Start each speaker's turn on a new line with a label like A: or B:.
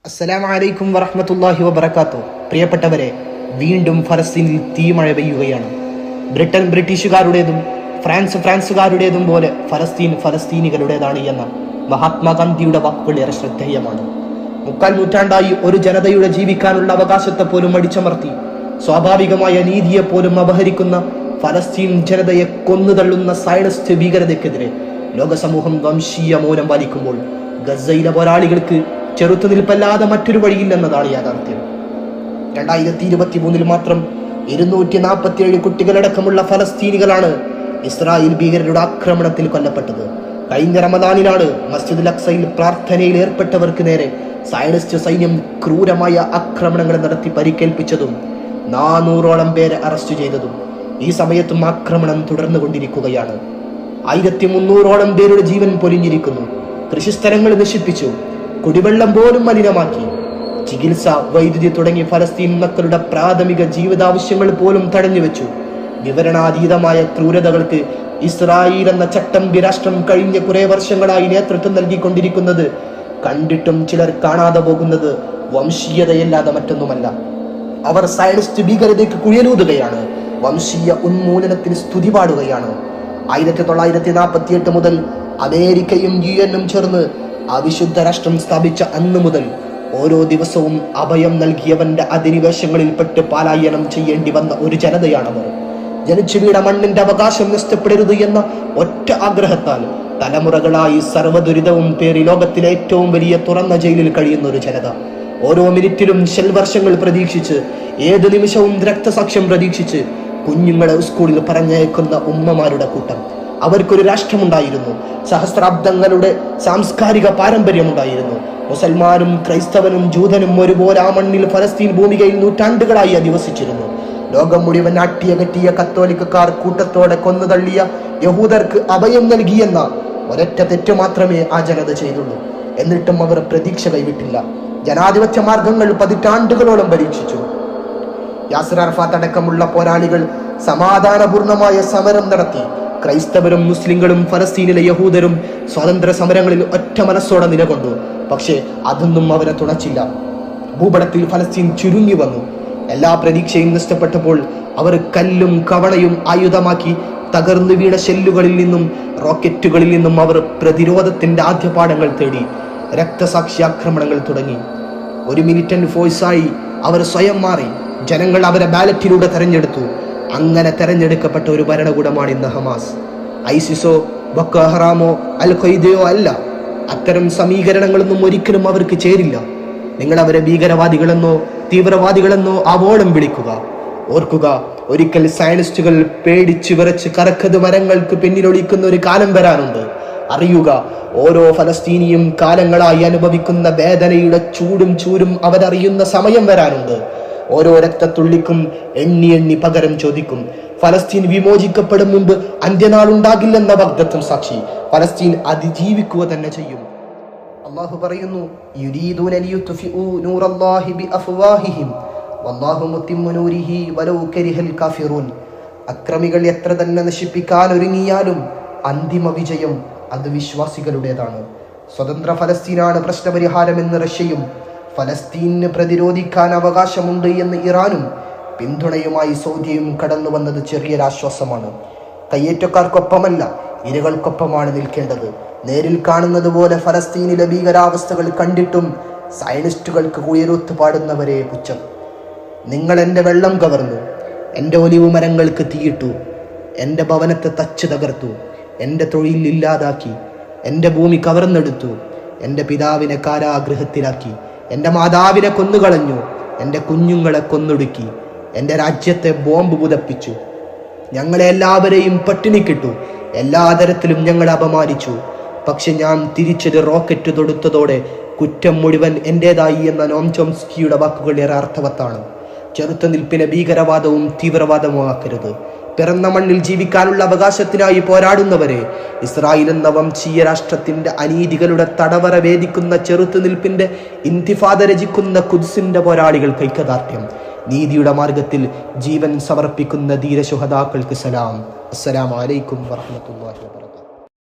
A: അസ്സലാമു അലൈക്കും വറഹ്മത്തുള്ളാഹി വബറകാതുഹു. പ്രിയപ്പെട്ടവരെ, വീണ്ടും ഫലസ്തീനിൽ തീമഴ പെയ്യുകയാണ്. ബ്രിട്ടൻ ബ്രിട്ടീഷുകാരുടേതും ഫ്രാൻസ് ഫ്രാൻസുകാരുടേതും പോലെ ഫലസ്തീൻ ഫലസ്തീനികളുടേതാണ് എന്ന മഹാത്മാഗാന്ധിയുടെ വാക്കുകൾ ഏറെ ശ്രദ്ധേയമാണ്. 3/4 നൂറ്റാണ്ടായി ഒരു ജനതയുടെ ജീവിക്കാനുള്ള അവകാശത്തെ പോലും അടിച്ചമർത്തി സ്വാഭാവികമായ നീതിയെപ്പോലും അപഹരിക്കുന്ന ഫലസ്തീൻ ജനതയെ കൊന്നുതള്ളുന്ന സയനിസ്റ്റ് ഭീകരതയ്ക്കെതിരെ ലോകസമൂഹം വംശീയ മൗനം പാലിക്കുമ്പോൾ ഗസയിലെ പോരാളികൾക്ക് ചെറുത്തുനിൽപ്പല്ലാതെ മറ്റൊരു വഴിയില്ലെന്നതാണ് യാഥാർത്ഥ്യം. 2023 മാത്രം 247 കുട്ടികളടക്കമുള്ള ഫലസ്തീനികളാണ് ഇസ്രായേൽ ഭീകരരുടെ ആക്രമണത്തിൽ കൊല്ലപ്പെട്ടത്. കഴിഞ്ഞ റമദാനിലാണ് മസ്ജിദുൽ അക്സയിൽ പ്രാർത്ഥനയിൽ ഏർപ്പെട്ടവർക്ക് നേരെ സയനിസ്റ്റ് സൈന്യം ക്രൂരമായ ആക്രമണങ്ങൾ നടത്തി പരിക്കേൽപ്പിച്ചതും 400ഓളം പേരെ അറസ്റ്റ് ചെയ്തതും. ഈ സമയത്തും ആക്രമണം തുടർന്നുകൊണ്ടിരിക്കുകയാണ്. 1300ഓളം പേരുടെ ജീവൻ പൊലിഞ്ഞിരിക്കുന്നു. കൃഷിസ്ഥലങ്ങൾ നശിപ്പിച്ചു, കുടിവെള്ളം പോലും മലിനമാക്കി, ചികിത്സ, വൈദ്യുതി തുടങ്ങി ഫലസ്തീൻ മക്കളുടെ പ്രാഥമിക ജീവിതാവശ്യങ്ങൾ പോലും തടഞ്ഞുവെച്ചു. വിവരണാതീതമായ ക്രൂരതകൾക്ക് ഇസ്രായേൽ എന്ന ചട്ടമ്പി രാഷ്ട്രം കഴിഞ്ഞ കുറെ വർഷങ്ങളായി നേതൃത്വം നൽകിക്കൊണ്ടിരിക്കുന്നത് കണ്ടിട്ടും ചിലർ കാണാതെ പോകുന്നത് വംശീയതയല്ലാതെ മറ്റൊന്നുമല്ല. അവർ സയനിസ്റ്റ് ഭീകരതയ്ക്ക് കുഴലൂതുകയാണ്, വംശീയ ഉന്മൂലനത്തിന് സ്തുതി പാടുകയാണ്. 1948 മുതൽ അമേരിക്കയും UN ചേർന്ന് അവിശുദ്ധ രാഷ്ട്രം സ്ഥാപിച്ച അന്നു മുതൽ ഓരോ ദിവസവും അഭയം നൽകിയവന്റെ അധിനിവേശങ്ങളിൽപ്പെട്ട് പലായനം ചെയ്യേണ്ടി വന്ന ഒരു ജനതയാണവർ. ജനിച്ചു വീണ മണ്ണിന്റെ അവകാശം നഷ്ടപ്പെടരുത് എന്ന ഒറ്റ ആഗ്രഹത്താൽ തലമുറകളായി സർവ്വദുരിതവും പേറി ലോകത്തിലെ ഏറ്റവും വലിയ തുറന്ന ജയിലിൽ കഴിയുന്ന ഒരു ജനത. ഓരോ മിനിറ്റിലും ശെൽവർഷങ്ങൾ പ്രതീക്ഷിച്ച്, ഏത് നിമിഷവും രക്തസാക്ഷ്യം പ്രതീക്ഷിച്ച് കുഞ്ഞുങ്ങളെ സ്കൂളിൽ പറഞ്ഞയക്കുന്ന ഉമ്മമാരുടെ കൂട്ടം. അവർക്കൊരു രാഷ്ട്രമുണ്ടായിരുന്നു, സഹസ്രാബ്ദങ്ങളുടെ സാംസ്കാരിക പാരമ്പര്യമുണ്ടായിരുന്നു. മുസൽമാനും ക്രൈസ്തവനും ജൂതനും ഒരുപോലെ ആ മണ്ണിൽ ഫലസ്തീൻ ഭൂമികയിൽ നൂറ്റാണ്ടുകളായി അധിവസിച്ചിരുന്നു. ലോകം മുഴുവൻ അട്ടിയകറ്റിയ കത്തോലിക്കക്കാർ കൂട്ടത്തോടെ കൊന്നുതള്ളിയ യഹൂദർക്ക് അഭയം നൽകിയെന്ന ഒരൊറ്റ തെറ്റ് മാത്രമേ ആ ജനത ചെയ്തുള്ളൂ. എന്നിട്ടും അവർ പ്രതീക്ഷ കൈവിട്ടില്ല. ജനാധിപത്യ മാർഗങ്ങൾ പതിറ്റാണ്ടുകളോളം പരീക്ഷിച്ചു. യാസിർ അറഫാത്ത് അടക്കമുള്ള പോരാളികൾ സമാധാനപൂർണമായ സമരം നടത്തി. ക്രൈസ്തവരും മുസ്ലിങ്ങളും ഫലസ്തീനിലെ യഹൂദരും സ്വാതന്ത്ര്യ സമരങ്ങളിൽ ഒറ്റ മനസ്സോടെ നിലകൊണ്ടു. പക്ഷേ അതൊന്നും അവരെ തുണച്ചില്ല. ഭൂപടത്തിൽ ഫലസ്തീൻ ചുരുങ്ങി വന്നു. എല്ലാ പ്രതീക്ഷയും നഷ്ടപ്പെട്ടപ്പോൾ അവർ കല്ലും കവണയും ആയുധമാക്കി തകർന്നു വീണ ഷെല്ലുകളിൽ നിന്നും റോക്കറ്റുകളിൽ നിന്നും അവർ പ്രതിരോധത്തിന്റെ ആദ്യ പാഠങ്ങൾ തേടി. രക്തസാക്ഷിയാക്രമണങ്ങൾ തുടങ്ങി. ഒരു മിലിറ്റന്റ് ഫോഴ്സായി അവർ സ്വയം മാറി. ജനങ്ങൾ അവരെ ബാലറ്റിലൂടെ തെരഞ്ഞെടുത്തു. അങ്ങനെ തെരഞ്ഞെടുക്കപ്പെട്ട ഒരു ഭരണകൂടമാണ് ഇന്ന് ഹമാസ്. ഐസിസോ ബൊക്കോ ഹറാമോ അൽ ഖ്വയ്ദയോ അല്ല. അത്തരം സമീകരണങ്ങളൊന്നും ഒരിക്കലും അവർക്ക് ചേരില്ല. നിങ്ങൾ അവരെ ഭീകരവാദികളെന്നോ തീവ്രവാദികളെന്നോ ആവോളം വിളിക്കുക. ഓർക്കുക, ഒരിക്കൽ സയനിസ്റ്റുകൾ പേടിച്ചു വിറച്ച് കറക്കത് മരങ്ങൾക്ക് പിന്നിലൊളിക്കുന്ന ഒരു കാലം വരാനുണ്ട്. അറിയുക, ഓരോ ഫലസ്തീനിയും കാലങ്ങളായി അനുഭവിക്കുന്ന വേദനയുടെ ചൂടും ചൂരും അവരറിയുന്ന സമയം വരാനുണ്ട്. ഓരോ രക്തത്തുള്ളിക്കും എണ്ണി എണ്ണി പകരം ചോദിക്കും. ഫലസ്തീൻ വിമോചിക്കപ്പെടും മുമ്പ് അന്ത്യനാൾ ഉണ്ടാകില്ലെന്ന വാഗ്ദത്തം സാക്ഷി ഫലസ്തീൻ അതിജീവിക്കുക തന്നെ ചെയ്യും. അല്ലാഹു പറയുന്നു, യുരീദൂന ലിയുത്ഫിഉ നൂറല്ലാഹി ബിഅഫ്വാഹിഹിം വല്ലാഹു മുത്തിമ്മു നൂരിഹി വലൗ കരിഹൽ കാഫിറൂൻ. അക്രമികൾ എത്ര തന്നെ നശിപ്പിക്കാൻ ഒരുങ്ങിയാലും അന്തിമ വിജയം അത് വിശ്വാസികളുടേതാണ്. സ്വതന്ത്ര ഫലസ്തീനാണ് പ്രശ്നപരിഹാരമെന്ന് റഷ്യയും ഫലസ്തീനിന് പ്രതിരോധിക്കാൻ അവകാശമുണ്ട് എന്ന് ഇറാനും പിന്തുണയുമായി സൗദിയും കടന്നു വന്നത് ചെറിയൊരാശ്വാസമാണ്. കയ്യേറ്റക്കാർക്കൊപ്പമല്ല, ഇരകൾക്കൊപ്പമാണ് നിൽക്കേണ്ടത്. നേരിൽ കാണുന്നത് പോലെ ഫലസ്തീനിലെ ഭീകരാവസ്ഥകൾ കണ്ടിട്ടും സയനിസ്റ്റുകൾക്ക് ഉയരൊത്തു പാടുന്നവരെ പുച്ഛം. നിങ്ങൾ എൻ്റെ വെള്ളം കവർന്നു, എൻ്റെ ഒലിവ് മരങ്ങൾക്ക് തീയിട്ടു, എൻ്റെ ഭവനത്തെ തച്ച് തകർത്തു, എൻ്റെ തൊഴിൽ ഇല്ലാതാക്കി, എൻ്റെ ഭൂമി കവർന്നെടുത്തു, എൻ്റെ പിതാവിനെ കാരാഗൃഹത്തിലാക്കി, എൻ്റെ മാതാവിനെ കൊന്നുകളഞ്ഞു, എൻ്റെ കുഞ്ഞുങ്ങളെ കൊന്നൊടുക്കി, എൻ്റെ രാജ്യത്തെ ബോംബ് പുതപ്പിച്ചു, ഞങ്ങളെ എല്ലാവരെയും പട്ടിണിക്കിട്ടു, എല്ലാ തരത്തിലും ഞങ്ങളെ അപമാനിച്ചു. പക്ഷെ ഞാൻ തിരിച്ചത് റോക്കറ്റ് തൊടുത്തതോടെ കുറ്റം മുഴുവൻ എൻ്റെതായി എന്ന നോം ചോംസ്കിയുടെ വാക്കുകൾ ഏറെ അർത്ഥവത്താണ്. ചെറുത്തുനിൽപ്പിനെ ഭീകരവാദവും തീവ്രവാദവും ആക്കരുത്. പിറന്ന മണ്ണിൽ ജീവിക്കാനുള്ള അവകാശത്തിനായി പോരാടുന്നവരെ ഇസ്രായേൽ എന്ന വംശീയ രാഷ്ട്രത്തിന്റെ അനീതികളുടെ തടവറ വേദിക്കുന്ന ചെറുത്തുനിൽപ്പിന്റെ ഇന്തിഫാദ രചിക്കുന്ന ഖുദ്സിന്റെ പോരാളികൾ കൈക്കദാർഢ്യം. നീതിയുടെ മാർഗത്തിൽ ജീവൻ സമർപ്പിക്കുന്ന ധീരശുഹദാക്കൾക്ക് സലാം. അസ്സലാമു അലൈക്കും വറഹ്മത്തുള്ളാഹി വബറകാതുഹു.